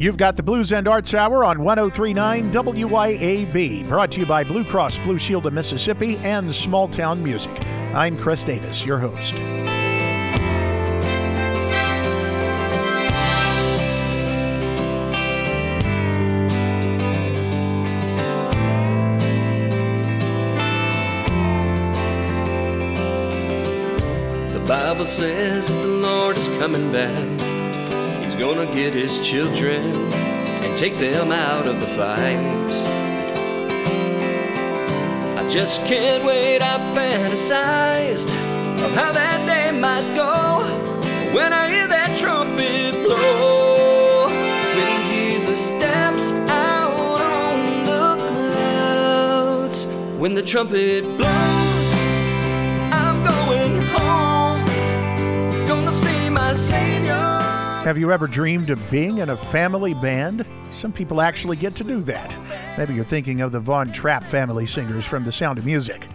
You've got the Blues and Arts Hour on 103.9 WYAB, brought to you by Blue Cross Blue Shield of Mississippi and Small Town Music. I'm Chris Davis, your host. The Bible says that the Lord is coming back. He's gonna get his children and take them out of the fights. I just can't wait, I fantasized of how that day might go when I hear that trumpet blow. When Jesus steps out on the clouds, when the trumpet blows, I'm going home, gonna see my Savior. Have you ever dreamed of being in a family band? Some people actually get to do that. Maybe you're thinking of the Von Trapp family singers from The Sound of Music.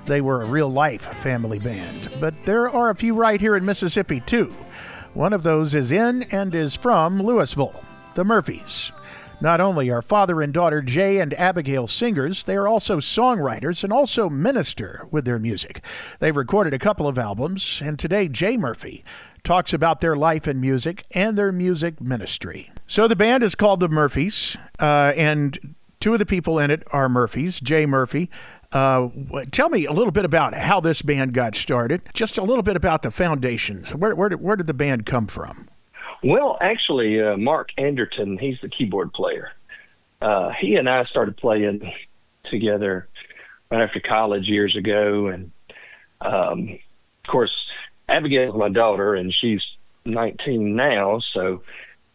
They were a real-life family band, but there are a few right here in Mississippi, too. One of those is in and is from Louisville, the Murphys. Not only are father and daughter Jay and Abigail singers, they are also songwriters and also minister with their music. They've recorded a couple of albums, and today Jay Murphy talks about their life in music and their music ministry. So the band is called the Murphys, and two of the people in it are Murphys, Jay Murphy. Tell me a little bit about how this band got started, just a little bit about the foundations. Where did the band come from? Well, actually, Mark Anderton, he's the keyboard player. He and I started playing together right after college years ago. And, of course, Abigail's my daughter, and she's 19 now, so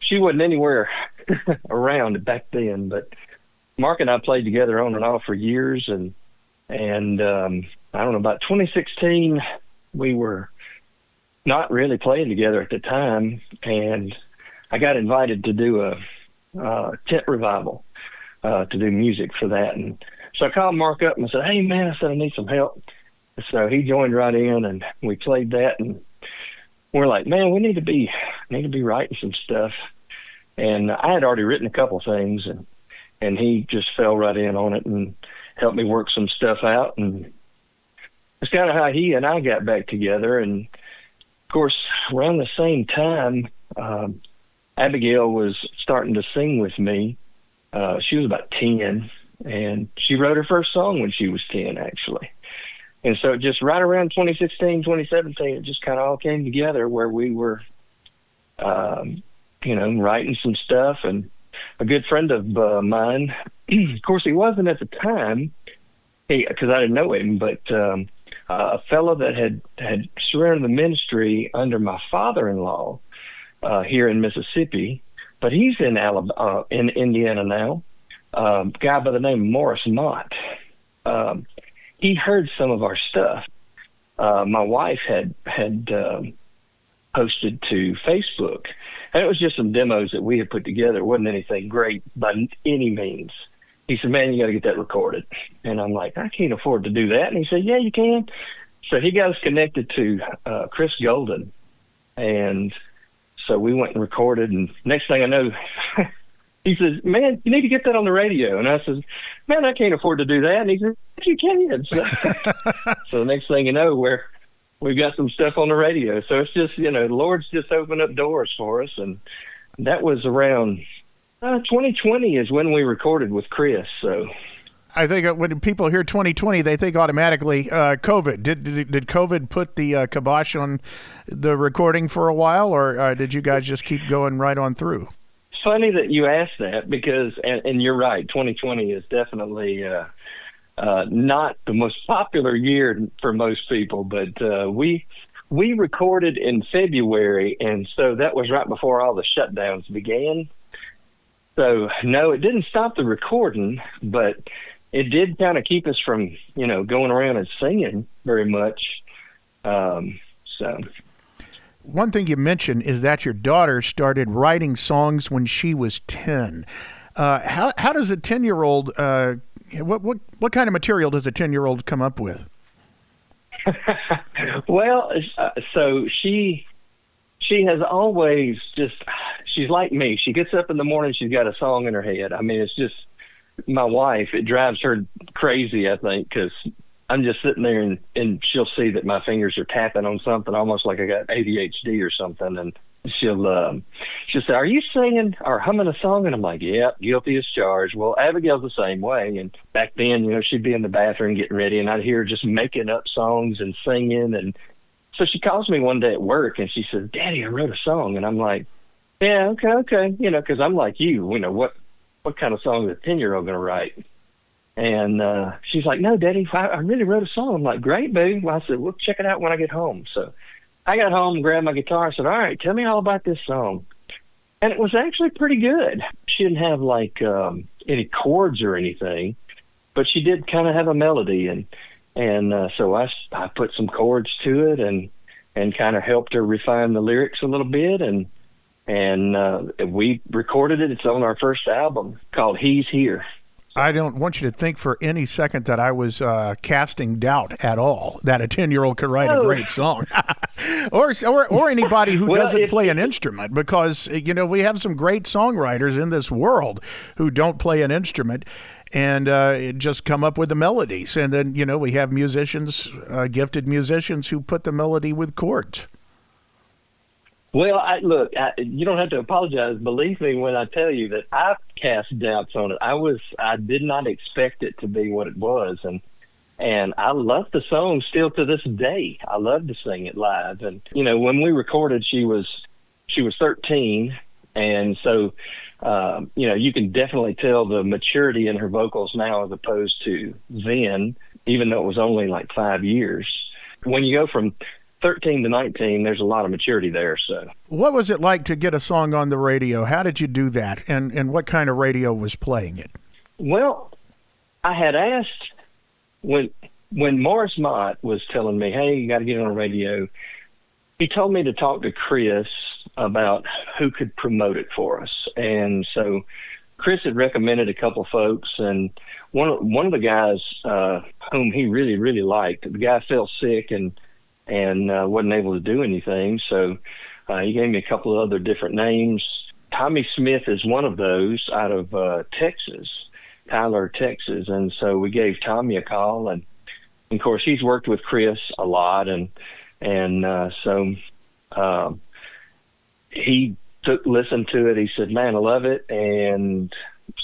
she wasn't anywhere around back then. But Mark and I played together on and off for years. And I don't know, about 2016, we were not really playing together at the time, and I got invited to do a tent revival, to do music for that. And so I called Mark up and I said, "Hey man," I said, "I need some help." So he joined right in, and we played that, and we're like, "Man, we need to be writing some stuff." And I had already written a couple things, and he just fell right in on it and helped me work some stuff out. And it's kind of how he and I got back together. And of course, around the same time, Abigail was starting to sing with me. She was about 10, and she wrote her first song when she was 10, actually. And so just right around 2016, 2017, it just kind of all came together where we were, writing some stuff. And a good friend of mine, of course, he wasn't at the time, because I didn't know him, but a fellow that had surrendered the ministry under my father-in-law here in Mississippi, but he's in Indiana now, a guy by the name of Morris Mott. He heard some of our stuff. My wife had posted to Facebook, and it was just some demos that we had put together. It wasn't anything great by any means. He said, "Man, you got to get that recorded." And I'm like, "I can't afford to do that." And he said, "Yeah, you can." So he got us connected to Chris Golden. And so we went and recorded. And next thing I know, he says, "Man, you need to get that on the radio." And I said, "Man, I can't afford to do that." And he said, "Yes, you can." So the next thing you know, we've got some stuff on the radio. So it's just, the Lord's just opened up doors for us. And that was around 2020 is when we recorded with Chris. So I think when people hear 2020, they think automatically COVID. Did COVID put the kibosh on the recording for a while, or did you guys just keep going right on through? It's funny that you asked that, because, and you're right, 2020 is definitely not the most popular year for most people, but we recorded in February, and so that was right before all the shutdowns began. So, no, it didn't stop the recording, but it did kind of keep us from, going around and singing very much. One thing you mentioned is that your daughter started writing songs when she was 10. How does a 10-year-old, what kind of material does a 10-year-old come up with? Well, so she has always she's like me. She gets up in the morning, she's got a song in her head. I mean, it's just my wife. It drives her crazy, I think, because I'm just sitting there and she'll see that my fingers are tapping on something, almost like I got ADHD or something, and she'll say, "Are you singing or humming a song?" And I'm like, "Yep, guilty as charged." Well, Abigail's the same way. And back then, you know, she'd be in the bathroom getting ready, and I'd hear her just making up songs and singing. And so she calls me one day at work, and she says, "Daddy, I wrote a song." And I'm like, "Yeah, okay, you know, because I'm like you know, what kind of song is a 10-year-old going to write?" And she's like, "No, Daddy, I really wrote a song." I'm like, "Great, baby." Well, I said, "Well, check it out when I get home." So I got home and grabbed my guitar. I said, "All right, tell me all about this song." And it was actually pretty good. She didn't have like any chords or anything, but she did kind of have a melody. And so I put some chords to it and kind of helped her refine the lyrics a little bit. And we recorded it. It's on our first album called He's Here. I don't want you to think for any second that I was casting doubt at all that a 10-year-old could write a great song, or anybody who doesn't play an instrument, because, you know, we have some great songwriters in this world who don't play an instrument and just come up with the melodies. And then, you know, we have musicians, gifted musicians, who put the melody with chords. Well, you don't have to apologize. Believe me when I tell you that I cast doubts on it. I did not expect it to be what it was, and I love the song still to this day. I love to sing it live. And you know, when we recorded, she was 13, and so you know, you can definitely tell the maturity in her vocals now as opposed to then, even though it was only like 5 years. When you go from 13 to 19, there's a lot of maturity there. So, what was it like to get a song on the radio? How did you do that? And what kind of radio was playing it? Well, I had asked when Morris Mott was telling me, "Hey, you got to get on the radio," he told me to talk to Chris about who could promote it for us. And so Chris had recommended a couple folks, and one of the guys whom he really, really liked, the guy fell sick and wasn't able to do anything. So he gave me a couple of other different names. Tommy Smith is one of those out of Texas, Tyler, Texas. And so we gave Tommy a call, and of course he's worked with Chris a lot. And so he listened to it. He said, "Man, I love it." And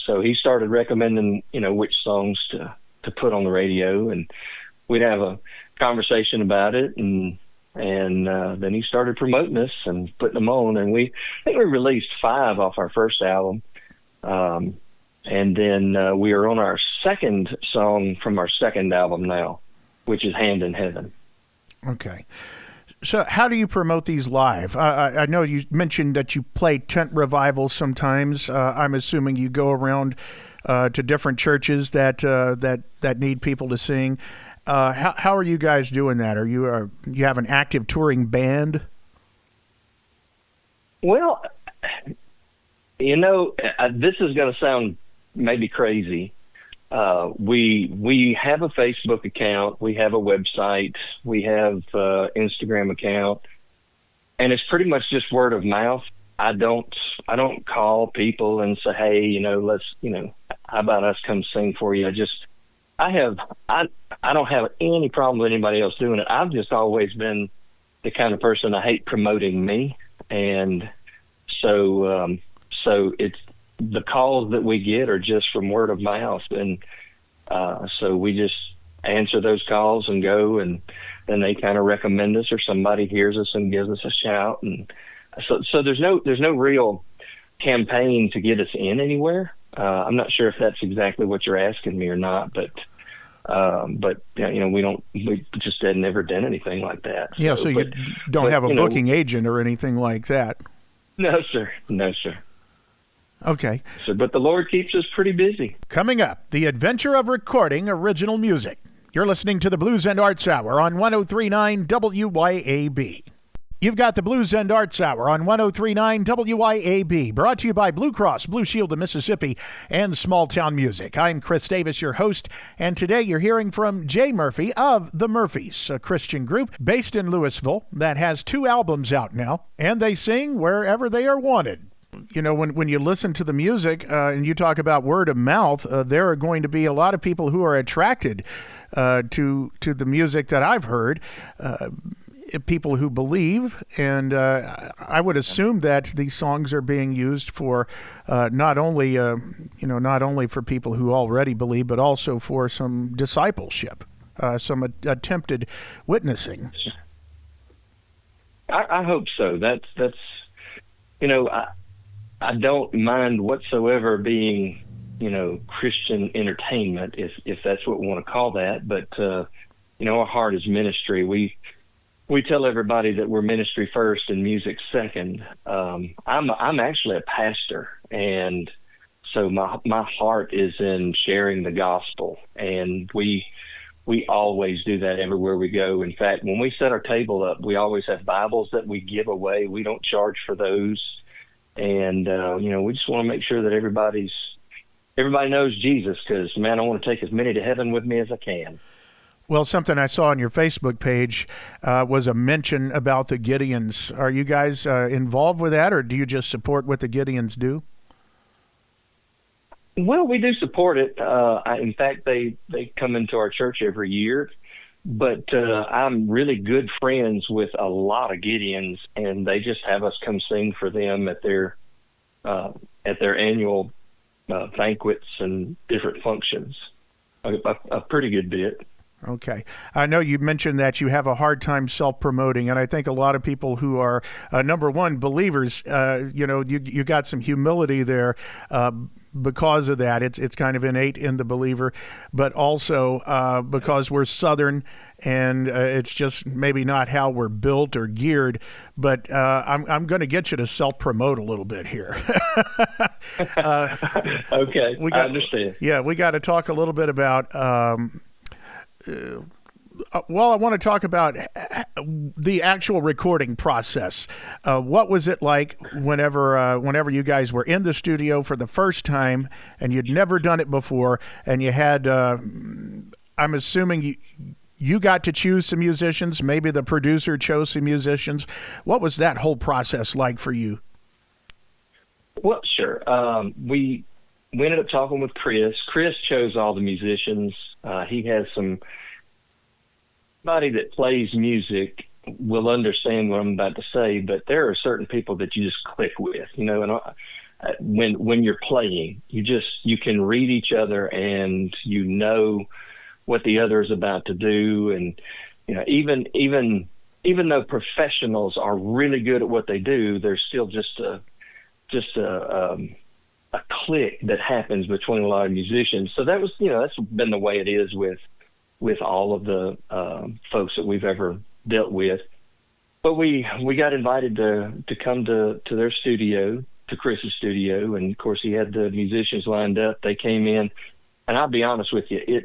so he started recommending, you know, which songs to put on the radio, and we'd have a conversation about it, and then he started promoting us and putting them on, and I think we released 5 off our first album, and then we are on our second song from our second album now, which is Hand in Heaven. Okay. So how do you promote these live? I know you mentioned that you play tent revivals sometimes. I'm assuming you go around to different churches that need people to sing. How are you guys doing that? Are you have an active touring band? Well, you know, this is going to sound maybe crazy. We have a Facebook account, we have a website, we have Instagram account, and it's pretty much just word of mouth. I don't call people and say, "Hey, you know, how about us come sing for you?" I don't have any problem with anybody else doing it. I've just always been the kind of person, I hate promoting me. And so it's the calls that we get are just from word of mouth. And so we just answer those calls and go, and then they kind of recommend us, or somebody hears us and gives us a shout. And so there's no real campaign to get us in anywhere. I'm not sure if that's exactly what you're asking me or not, but you know, we just had never done anything like that. Yeah, so you don't have a booking agent or anything like that. No, sir. Okay. So, but the Lord keeps us pretty busy. Coming up, the adventure of recording original music. You're listening to the Blues and Arts Hour on 103.9 WYAB. You've got the Blues and Arts Hour on 103.9 WYAB, brought to you by Blue Cross Blue Shield of Mississippi and Small Town Music. I'm Chris Davis, your host, and today you're hearing from Jay Murphy of The Murphys, a Christian group based in Louisville that has 2 albums out now, and they sing wherever they are wanted. you know, when you listen to the music and you talk about word of mouth, there are going to be a lot of people who are attracted to the music that I've heard. People who believe, and I would assume that these songs are being used for not only for people who already believe, but also for some discipleship, some attempted witnessing. I hope so. That's you know, I don't mind whatsoever being, you know, Christian entertainment, if that's what we want to call that. But you know, our heart is ministry. We tell everybody that we're ministry first and music second. I'm actually a pastor, and so my heart is in sharing the gospel, and we always do that everywhere we go. In fact, when we set our table up, we always have Bibles that we give away. We don't charge for those, and you know, we just want to make sure that everybody knows Jesus, because man, I want to take as many to heaven with me as I can. Well, something I saw on your Facebook page was a mention about the Gideons. Are you guys involved with that, or do you just support what the Gideons do? Well, we do support it. In fact, they come into our church every year. But I'm really good friends with a lot of Gideons, and they just have us come sing for them at their annual banquets and different functions. A pretty good bit. Okay. I know you mentioned that you have a hard time self-promoting, and I think a lot of people who are, number one, believers, you know, you got some humility there because of that. It's kind of innate in the believer, but also because we're Southern, and it's just maybe not how we're built or geared. But I'm going to get you to self-promote a little bit here. Okay, I understand. Yeah, we got to talk a little bit about... well, I want to talk about the actual recording process. What was it like whenever you guys were in the studio for the first time and you'd never done it before, and you had, I'm assuming you got to choose some musicians, maybe the producer chose some musicians. What was that whole process like for you? Well, sure. We ended up talking with Chris. Chris chose all the musicians. He has somebody that plays music will understand what I'm about to say, but there are certain people that you just click with, you know, and when you're playing, you can read each other, and you know what the other is about to do. And, you know, even though professionals are really good at what they do, there's still just a click that happens between a lot of musicians. So that was, you know, that's been the way it is with all of the folks that we've ever dealt with. But we got invited to come to their studio, to Chris's studio, and of course he had the musicians lined up. They came in, and I'll be honest with you,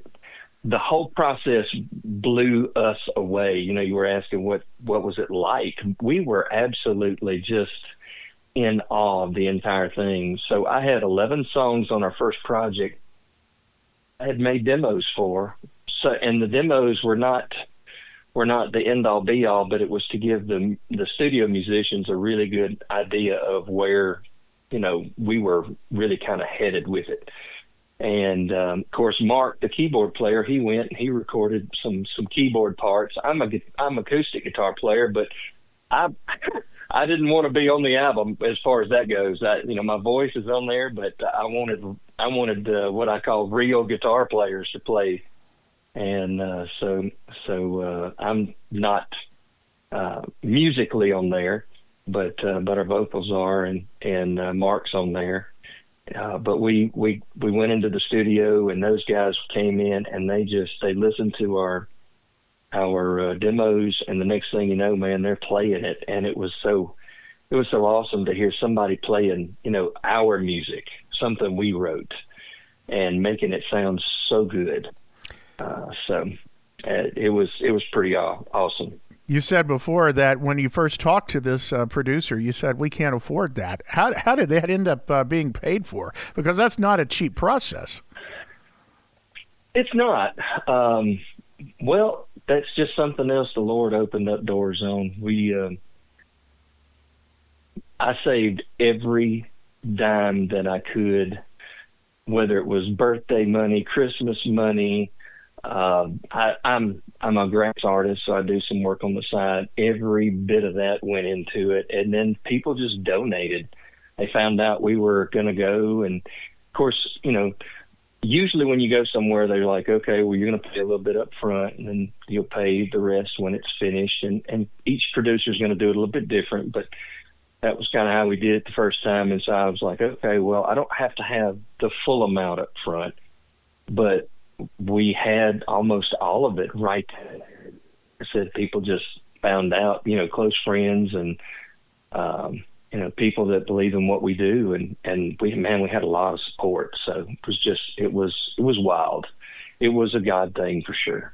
the whole process blew us away. You know, you were asking what was it like? We were absolutely just in awe of the entire thing. So I had 11 songs on our first project I had made demos for. So, and the demos were not the end all be all, but it was to give the studio musicians a really good idea of where, you know, we were really kind of headed with it. And of course, Mark, the keyboard player, he went and he recorded some keyboard parts. I'm acoustic guitar player, but I didn't want to be on the album as far as that goes. My voice is on there, but I wanted what I call real guitar players to play. And so I'm not musically on there, but our vocals are, and Mark's on there. But we went into the studio, and those guys came in, and they listened to our demos, and the next thing you know, man, they're playing it, and it was so awesome to hear somebody playing, you know, our music, something we wrote, and making it sound so good. It was pretty awesome. You said before that when you first talked to this producer, you said, we can't afford that. How did that end up being paid for? Because that's not a cheap process. It's not. Well, that's just something else the Lord opened up doors on. I saved every dime that I could, whether it was birthday money, Christmas money. I'm a graphics artist, so I do some work on the side. Every bit of that went into it, and then people just donated. They found out we were going to go, and of course, usually when you go somewhere, they're like, okay, well, you're going to pay a little bit up front, and then you'll pay the rest when it's finished. And each producer is going to do it a little bit different, but that was kind of how we did it the first time. And so I was like, okay, well, I don't have to have the full amount up front, but we had almost all of it right there. I said people just found out, close friends and, people that believe in what we do. And we had a lot of support. So it was wild. It was a God thing for sure.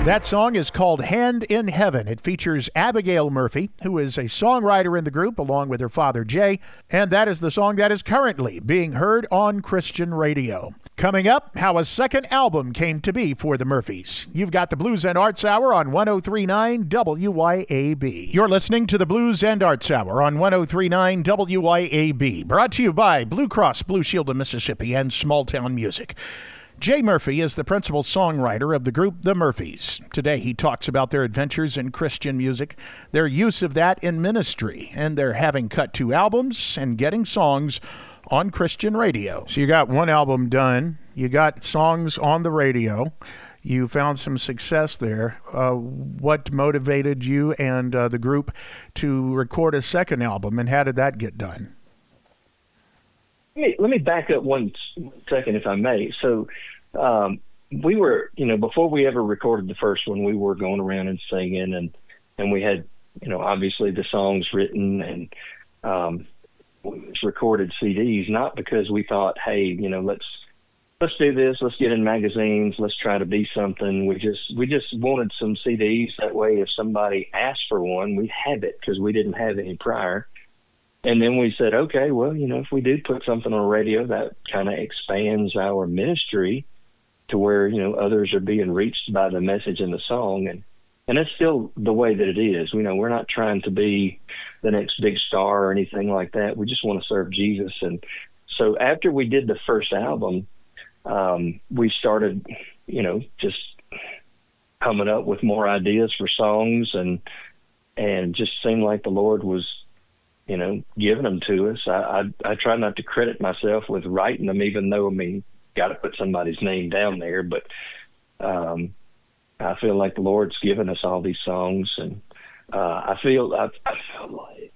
That song is called Hand in Heaven. It features Abigail Murphy, who is a songwriter in the group, along with her father, Jay, and that is the song that is currently being heard on Christian radio. Coming up, how a second album came to be for the Murphys. You've got the Blues and Arts Hour on 103.9 WYAB. You're listening to the Blues and Arts Hour on 103.9 WYAB, brought to you by Blue Cross Blue Shield of Mississippi and Small Town Music. Jay Murphy is the principal songwriter of the group The Murphys. Today he talks about their adventures in Christian music, their use of that in ministry, and their having cut 2 albums and getting songs on Christian radio. So you got 1 album done, you got songs on the radio, you found some success there. What motivated you and the group to record a second album, and how did that get done? Let me back up 1 second, if I may. So we were, before we ever recorded the first one, we were going around and singing, and we had obviously the songs written and recorded CDs, not because we thought, hey, let's do this, let's get in magazines, let's try to be something. We just wanted some CDs. That way, if somebody asked for one, we have it, because we didn't have any prior. And then we said, okay, well, if we do put something on radio, that kind of expands our ministry to where, others are being reached by the message in the song. And that's still the way that it is. We're not trying to be the next big star or anything like that. We just want to serve Jesus. And so after we did the first album, we started, just coming up with more ideas for songs, and just seemed like the Lord was, giving them to us. I try not to credit myself with writing them, even though, got to put somebody's name down there. But I feel like the Lord's given us all these songs, and I feel like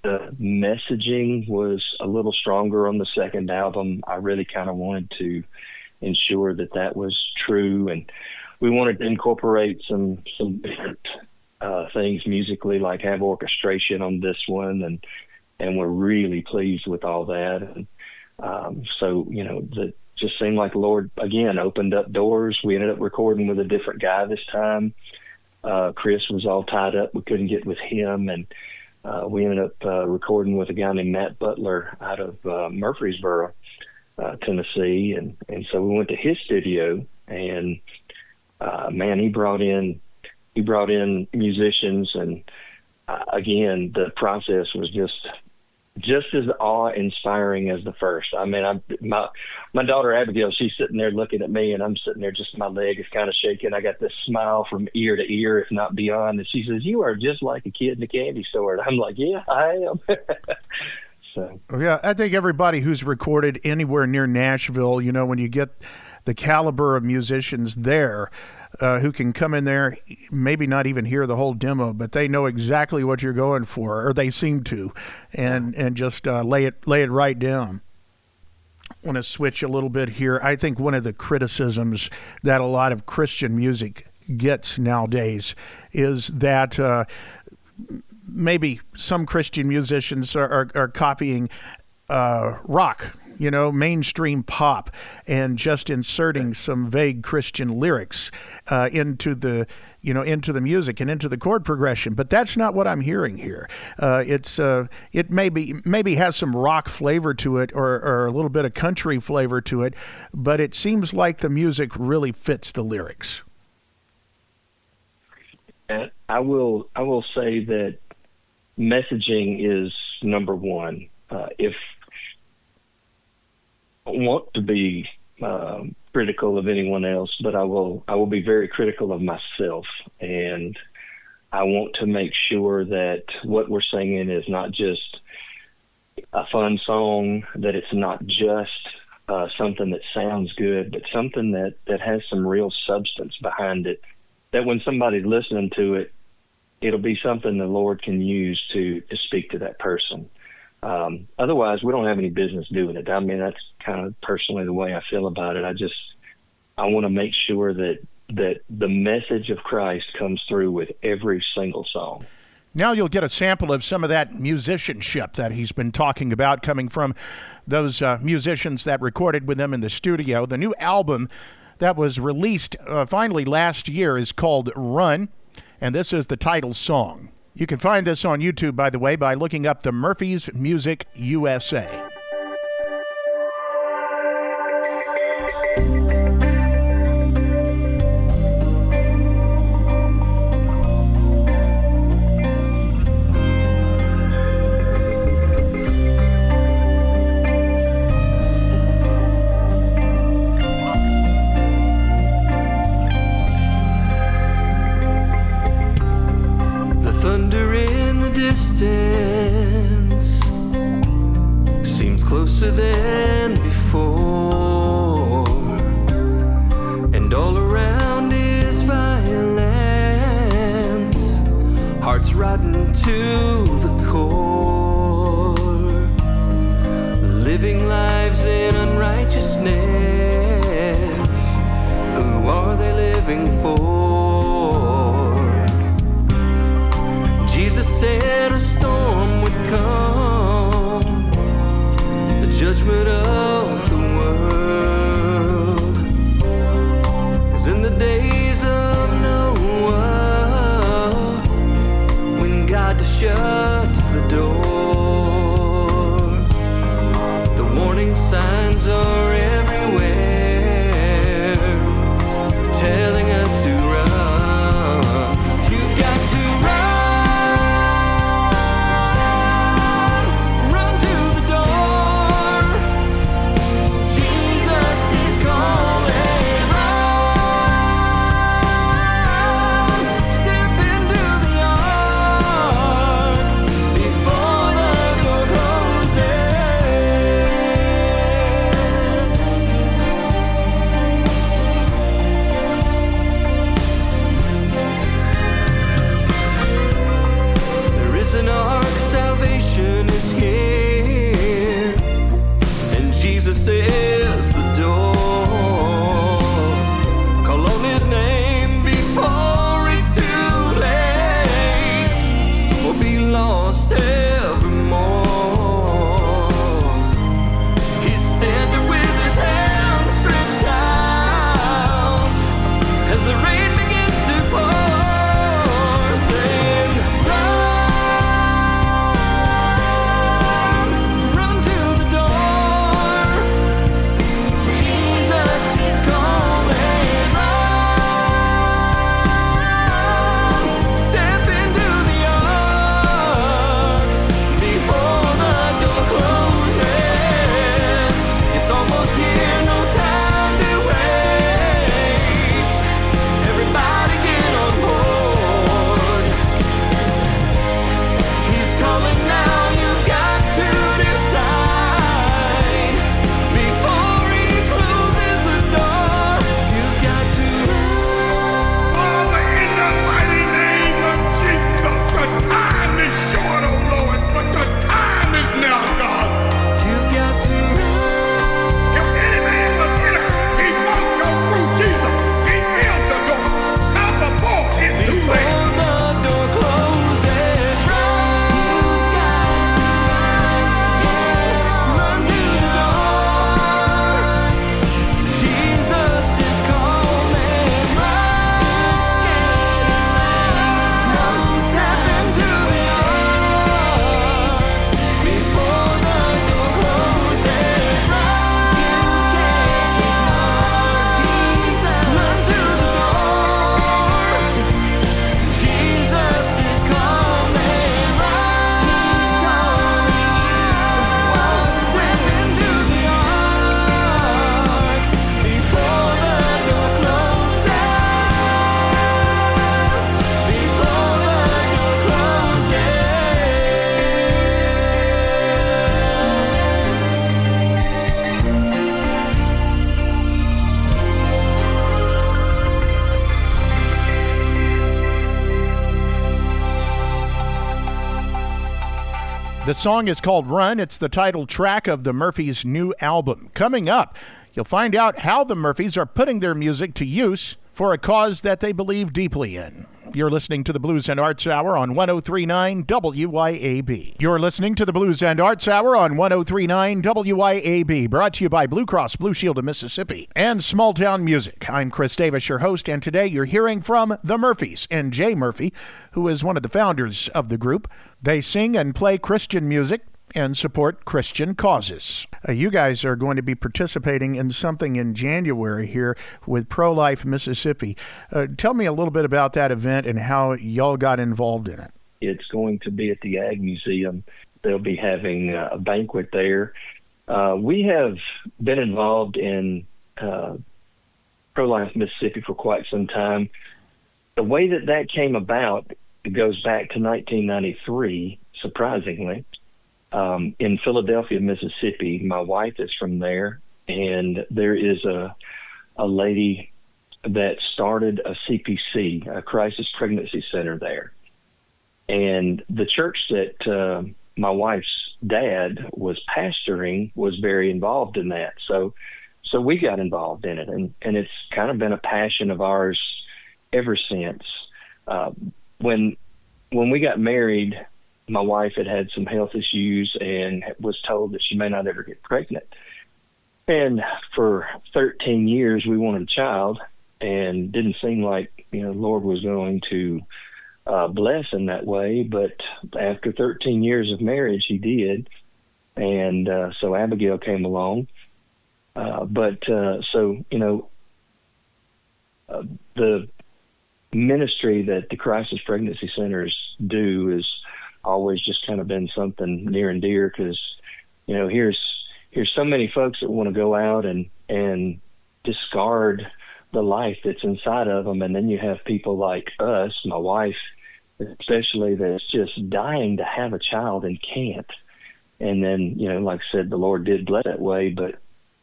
the messaging was a little stronger on the second album. I really kind of wanted to ensure that was true, and we wanted to incorporate some different things musically, like have orchestration on this one, and we're really pleased with all that. And so that just seemed like the Lord again opened up doors. We ended up recording with a different guy this time. Chris was all tied up, we couldn't get with him, and we ended up recording with a guy named Matt Butler out of Murfreesboro, Tennessee, and so we went to his studio, and man, he brought in musicians, and again, the process was just as awe-inspiring as the first. My daughter Abigail, she's sitting there looking at me, and I'm sitting there, just my leg is kind of shaking. I got this smile from ear to ear, if not beyond, and she says, "You are just like a kid in a candy store." And I'm like, "Yeah, I am." So. Yeah, I think everybody who's recorded anywhere near Nashville, when you get the caliber of musicians there who can come in there, maybe not even hear the whole demo, but they know exactly what you're going for, or they seem to, and just lay it right down. I want to switch a little bit here. I think one of the criticisms that a lot of Christian music gets nowadays is that maybe some Christian musicians are copying rock, mainstream pop, and just inserting some vague Christian lyrics into the music and into the chord progression. But that's not what I'm hearing here. It maybe has some rock flavor to it, or a little bit of country flavor to it, but it seems like the music really fits the lyrics. And I will say that messaging is number one. If I want to be critical of anyone else, but I will be very critical of myself, and I want to make sure that what we're singing is not just a fun song, that it's not just something that sounds good, but something that has some real substance behind it, that when somebody's listening to it, it'll be something the Lord can use to speak to that person. Otherwise, we don't have any business doing it. That's kind of personally the way I feel about it. I want to make sure that the message of Christ comes through with every single song. Now you'll get a sample of some of that musicianship that he's been talking about, coming from those musicians that recorded with him in the studio. The new album that was released finally last year is called Run, and this is the title song. You can find this on YouTube, by the way, by looking up the Murphy's Music USA. Thunder in the distance The song is called Run. It's the title track of the Murphys' new album. Coming up, you'll find out how the Murphys are putting their music to use for a cause that they believe deeply in. You're listening to the Blues and Arts Hour on 103.9 WYAB. You're listening to the Blues and Arts Hour on 103.9 WYAB, brought to you by Blue Cross Blue Shield of Mississippi and Small Town Music. I'm Chris Davis, your host, and today you're hearing from the Murphys and Jay Murphy, who is one of the founders of the group. They sing and play Christian music and support Christian causes. You guys are going to be participating in something in January here with Pro-Life Mississippi. Tell me a little bit about that event and how y'all got involved in it. It's going to be at the Ag Museum. They'll be having a banquet there. We have been involved in Pro-Life Mississippi for quite some time. The way that came about, it goes back to 1993, surprisingly. In Philadelphia, Mississippi. My wife is from there, and there is a lady that started a CPC, a crisis pregnancy center there. And the church that my wife's dad was pastoring was very involved in that. So we got involved in it, and it's kind of been a passion of ours ever since. When we got married, my wife had some health issues and was told that she may not ever get pregnant. And for 13 years, we wanted a child, and didn't seem like, the Lord was going to bless in that way. But after 13 years of marriage, he did. And so Abigail came along. The ministry that the crisis pregnancy centers do is always just kind of been something near and dear, because here's so many folks that want to go out and discard the life that's inside of them, and then you have people like us, my wife especially, that's just dying to have a child and can't. And then like I said, the Lord did bless that way, but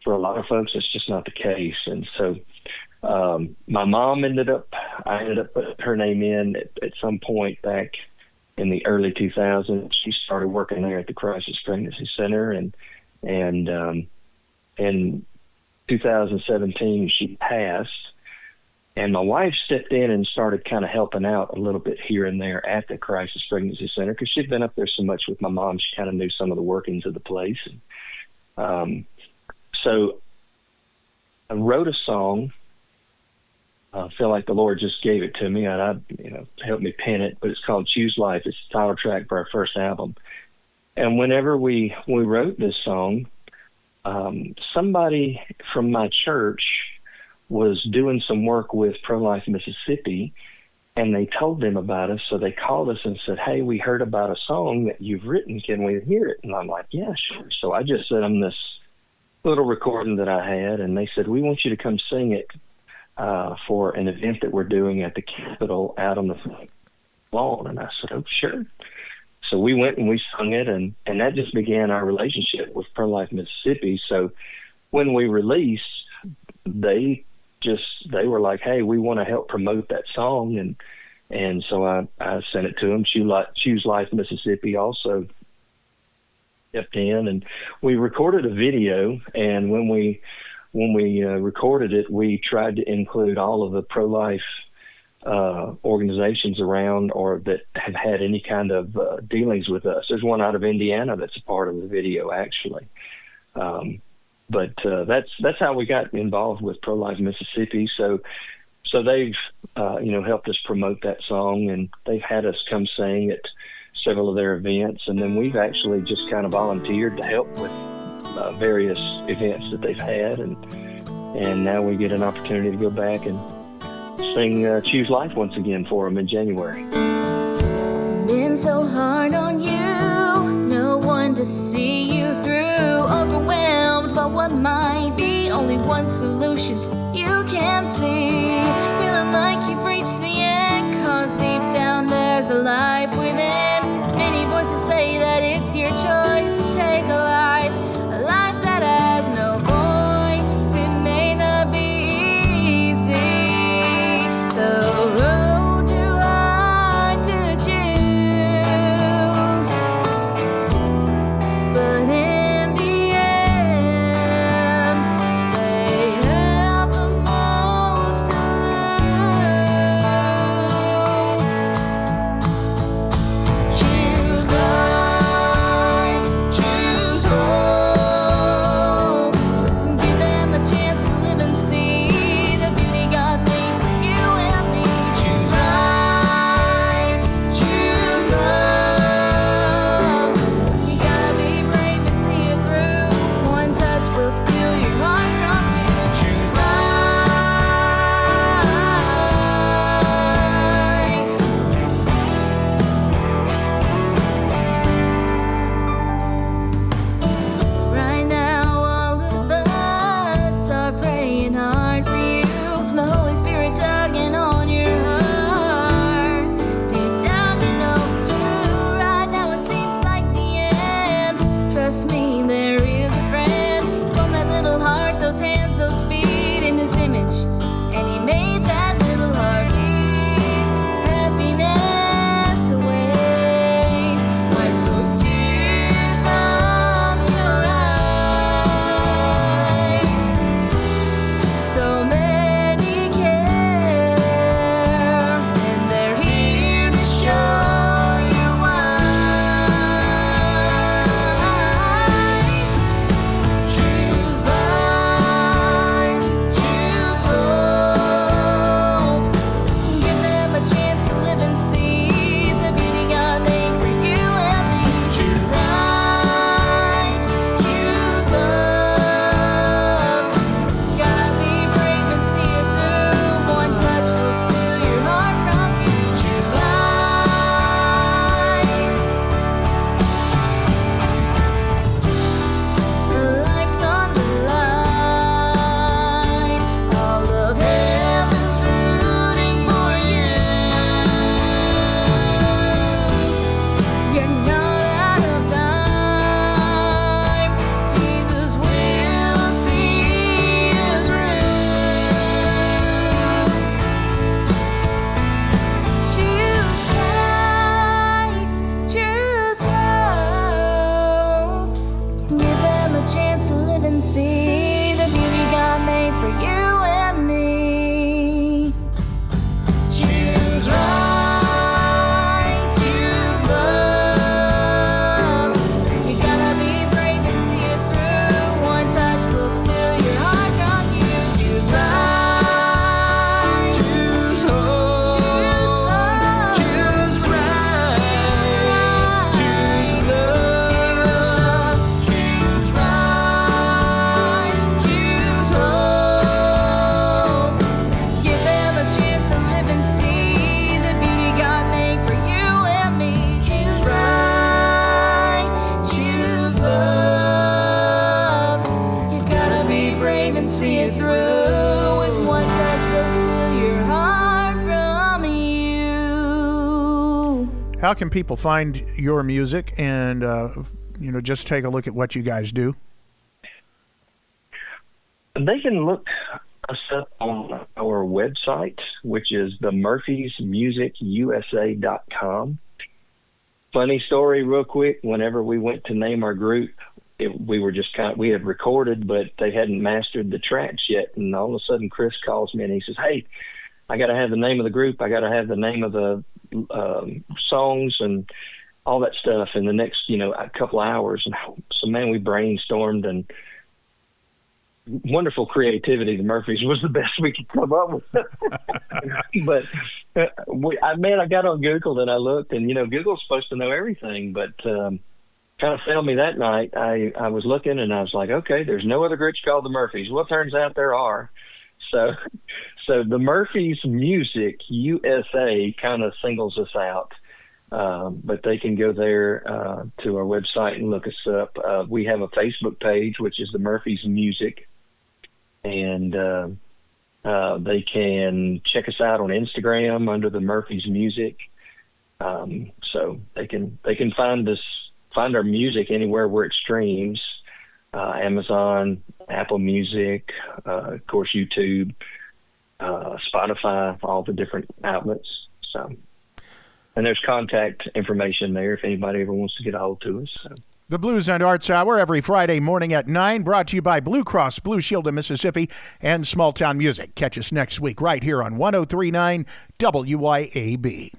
for a lot of folks it's just not the case. And so my mom I ended up putting her name in at some point back in the early 2000s. She started working there at the Crisis Pregnancy Center, and in 2017 she passed, and my wife stepped in and started kind of helping out a little bit here and there at the Crisis Pregnancy Center, because she'd been up there so much with my mom. She kind of knew some of the workings of the place. So I wrote a song. I feel like the Lord just gave it to me, and I helped me pen it, but it's called Choose Life. It's the title track for our first album. And whenever we wrote this song, somebody from my church was doing some work with Pro-Life Mississippi, and they told them about us. So they called us and said, "Hey, we heard about a song that you've written. Can we hear it?" And I'm like, "Yeah, sure." So I just sent them this little recording that I had, and they said, "We want you to come sing it for an event that we're doing at the Capitol out on the lawn." And I said, "Oh, sure." So we went and we sung it, and that just began our relationship with Pro-Life Mississippi. So when we released, they were like, "Hey, we want to help promote that song." And so I sent it to them. Choose Life Mississippi also stepped in, and we recorded a video. And when we recorded it, we tried to include all of the pro-life organizations around, or that have had any kind of dealings with us. There's one out of Indiana that's a part of the video, actually. But that's how we got involved with Pro-Life Mississippi. So they've helped us promote that song, and they've had us come sing at several of their events, and then we've actually just kind of volunteered to help with various events that they've had, and now we get an opportunity to go back and sing Choose Life once again for them in January. Been so hard on you, no one to see you through, overwhelmed by what might be only one solution you can see, feeling like you've reached the end, cause deep down there's a life within. Many voices say that it's your choice to take a life that has no voice. It may not be easy, the road too hard to choose. so many care, and they're here to show you why. Choose life, choose hope. Give them a chance to live and see the beauty God made for you and me. Choose right, choose love. Gotta be brave and see it through. One touch will steal your heart from you. Choose life. Life's on the line. All of heaven's rooting for you. You're not out of time. Jesus will see you through. Choose life, choose hope. Give them a chance to live and see the beauty God made for you and me. Choose right, choose love. You gotta be brave and see it through. One touch will steal your heart from you. Choose life, Choose hope. choose love, Choose right. Choose love. choose right, choose hope. Give them a chance to live and see the beauty God made for you and me. Choose right, choose love. You gotta be brave and see it through. With one touch, they'll steal your heart from you. How can people find your music and, just take a look at what you guys do? They can look us up on our website, which is themurphysmusicusa.com. Funny story, real quick. Whenever we went to name our group, we were just we had recorded, but they hadn't mastered the tracks yet. And all of a sudden, Chris calls me and he says, "Hey, I got to have the name of the group. I got to have the name of the songs and all that stuff in the next, a couple of hours." And so, man, we brainstormed, and wonderful creativity. The Murphys was the best we could come up with. But I got on Google and I looked, and Google's supposed to know everything, but kind of failed me that night. I was looking and I was like, okay, there's no other groups called the Murphys. Well, it turns out there are. So the Murphys Music USA kind of singles us out. But they can go there to our website and look us up. We have a Facebook page, which is the Murphys Music, and they can check us out on Instagram under the Murphys Music. So they can find our music anywhere where it streams, Amazon, Apple Music, of course YouTube, Spotify, all the different outlets. So. And there's contact information there if anybody ever wants to get a hold to us. So. The Blues and Arts Hour every Friday morning at 9, brought to you by Blue Cross Blue Shield of Mississippi and Small Town Music. Catch us next week right here on 103.9 WYAB.